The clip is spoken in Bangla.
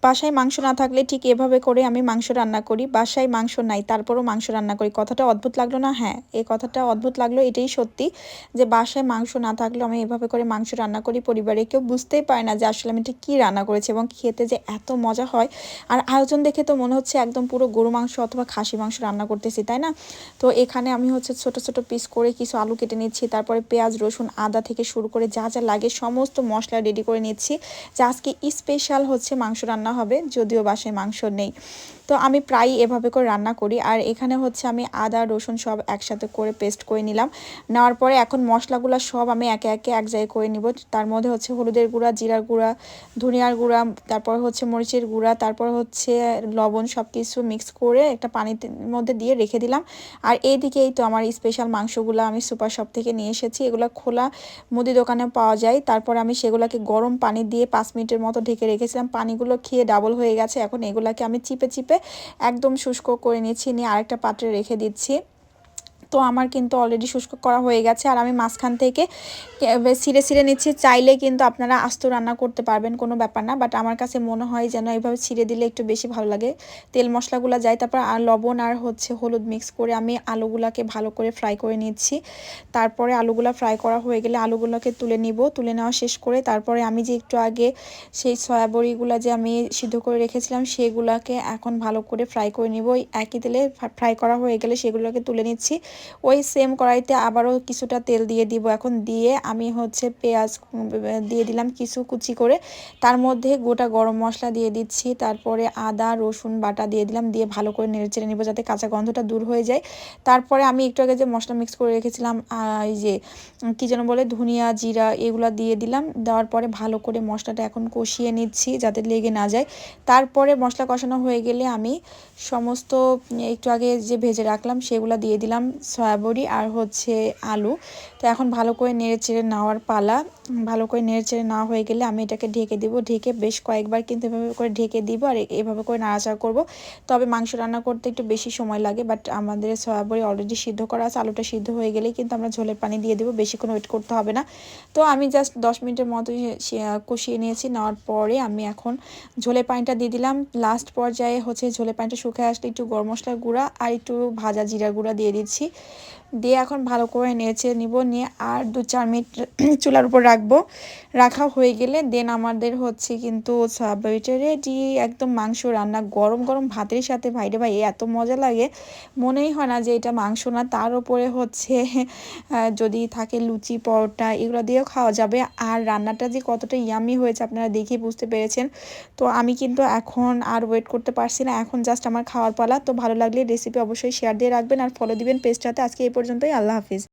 বাসায় মাংস না থাকলে ঠিক এভাবে করে আমি মাংস রান্না করি। বাসায় মাংস নাই তারপরও মাংস রান্না করি। কথাটা অদ্ভুত লাগলো না? হ্যাঁ, এই কথাটা অদ্ভুত লাগলো, এটাই সত্যি যে বাসায় মাংস না থাকলেও আমি এভাবে করে মাংস রান্না করি। পরিবারে কেউ বুঝতেই পারে না যে আসলে আমি এটা কী রান্না করেছি, এবং খেতে যে এত মজা হয়। আর আয়োজন দেখে তো মনে হচ্ছে একদম পুরো গরু মাংস অথবা খাসি মাংস রান্না করতেছি, তাই না? তো এখানে আমি হচ্ছে ছোট ছোট পিস করে কিছু আলু কেটে নিচ্ছি, তারপরে পেঁয়াজ রসুন আদা থেকে শুরু করে যা যা লাগে সমস্ত মশলা রেডি করে নিচ্ছি, যে আজকে স্পেশাল হচ্ছে মাংস রান্না হবে, যদিও বাসায় মাংস নেই। তো আমি প্রায় এভাবে করে রান্না করি। আর এখানে হচ্ছে আমি আদা রসুন সব একসাথে করে পেস্ট করে নিলাম। নেওয়ার পরে এখন মশলাগুলো সব আমি একে একে এক জায়গায় করে নিব। তার মধ্যে হচ্ছে হলুদের গুঁড়া, জিরার গুঁড়া, ধনিয়ার গুঁড়া, তারপর হচ্ছে মরিচের গুঁড়া, তারপর হচ্ছে লবণ, সব কিছু মিক্স করে একটা পানির মধ্যে দিয়ে রেখে দিলাম। আর এইদিকে এই তো আমার স্পেশাল মাংসগুলো আমি সুপার শপ থেকে নিয়ে এসেছি। এগুলো খোলা মুদি দোকানে পাওয়া যায়। তারপর আমি সেগুলোকে গরম পানি দিয়ে 5 মিনিটের মতো ঢেকে রেখেছিলাম। পানিগুলো খেয়ে ডাবল হয়ে গেছে। এখন এগুলাকে আমি চিপে চিপে একদম শুষ্ক করে নিচ্ছি, নিয়ে আরেকটা পাত্রে রেখে দিচ্ছি। তো আমার কিন্তু অলরেডি শুষ্ক করা হয়ে গেছে। আর আমি মাঝখান থেকে ছিঁড়ে ছিঁড়ে নিচ্ছি। চাইলে কিন্তু আপনারা আস্ত রান্না করতে পারবেন, কোনো ব্যাপার না, বাট আমার কাছে মনে হয় যেন এইভাবে ছিঁড়ে দিলে একটু বেশি ভালো লাগে, তেল মশলাগুলো যায়। তারপর আর লবণ আর হচ্ছে হলুদ মিক্স করে আমি আলুগুলাকে ভালো করে ফ্রাই করে নিচ্ছি। তারপরে আলুগুলা ফ্রাই করা হয়ে গেলে আলুগুলোকে তুলে নিব। তুলে নেওয়া শেষ করে তারপরে আমি যে একটু আগে সেই সয়াবড়িগুলো যে আমি সিদ্ধ করে রেখেছিলাম সেগুলোকে এখন ভালো করে ফ্রাই করে নিব। একই তেলে ফ্রাই করা হয়ে গেলে সেগুলোকে তুলে নিচ্ছি। ওই সেম কড়াইতে আবারও কিছুটা তেল দিয়ে দিব। এখন দিয়ে আমি হচ্ছে পেঁয়াজ দিয়ে দিলাম কিছু কুচি করে, তার মধ্যে গোটা গরম মশলা দিয়ে দিচ্ছি, তারপরে আদা রসুন বাটা দিয়ে দিলাম, দিয়ে ভালো করে নেড়েচেড়ে নিব যাতে কাঁচা গন্ধটা দূর হয়ে যায়। তারপরে আমি একটু আগে যে মশলা মিক্স করে রেখেছিলাম, এই যে কী যেন বলে, ধনিয়া জিরা, এগুলো দিয়ে দিলাম। দেওয়ার পরে ভালো করে মশলাটা এখন কষিয়ে নিচ্ছি যাতে লেগে না যায়। তারপরে মশলা কষানো হয়ে গেলে আমি সমস্ত একটু আগে যে ভেজে রাখলাম সেগুলো দিয়ে দিলাম, সয়াবড়ি আর হচ্ছে আলু। তো এখন ভালো করে নেড়ে চেড়ে নেওয়ার পালা। ভালো করে নেড়ে চেড়ে নেওয়া হয়ে গেলে আমি এটাকে ঢেকে দিব। ঢেকে বেশ কয়েকবার কিন্তু এভাবে করে ঢেকে দিব আর এভাবে করে নাড়াচাড়া করব। তবে মাংস রান্না করতে একটু বেশি সময় লাগে, বাট আমাদের সয়াবড়ি অলরেডি সিদ্ধ করা আছে। আলুটা সিদ্ধ হয়ে গেলেই কিন্তু আমরা ঝোলের পানি দিয়ে দেবো, বেশিক্ষণ ওয়েট করতে হবে না। তো আমি জাস্ট 10 মিনিটের মতো কষিয়ে নিয়েছি। নেওয়ার পরে আমি এখন ঝোলের পানিটা দিয়ে দিলাম। লাস্ট পর্যায়ে হচ্ছে ঝোলের পানিটা শুকিয়ে আসলে একটু গরম মশলার গুঁড়া আর একটু ভাজা জিরার গুঁড়া দিয়ে দিচ্ছি। দিয়ে এখন ভালো করে নেড়ে নিব, নিয়ে আর 2-4 মিনিট চুলার উপর রাখবো। রাখা হয়ে গেলে দেন আমাদের হচ্ছে কিন্তু সয়াবড়িটা রেডি। একদম মাংস রান্না গরম গরম ভাতের সাথে, ভাইরে ভাই এত মজা লাগে, মনেই হয় না যে এটা মাংস না। তার উপরে হচ্ছে যদি থাকে লুচি পরোটা এগুলো দিয়েও খাওয়া যাবে। আর রান্নাটা যে কতটা ইয়ামি হয়েছে আপনারা দেখেই বুঝতে পেরেছেন। তো আমি কিন্তু এখন আর ওয়েট করতে পারছি না, এখন জাস্ট আমার খাওয়ার পালা। তো ভালো লাগলে রেসিপি অবশ্যই শেয়ার দিয়ে রাখবেন আর ফলো দিবেন পেজটাতে। আজকে এই পর্যন্তই, আল্লাহ হাফিজ।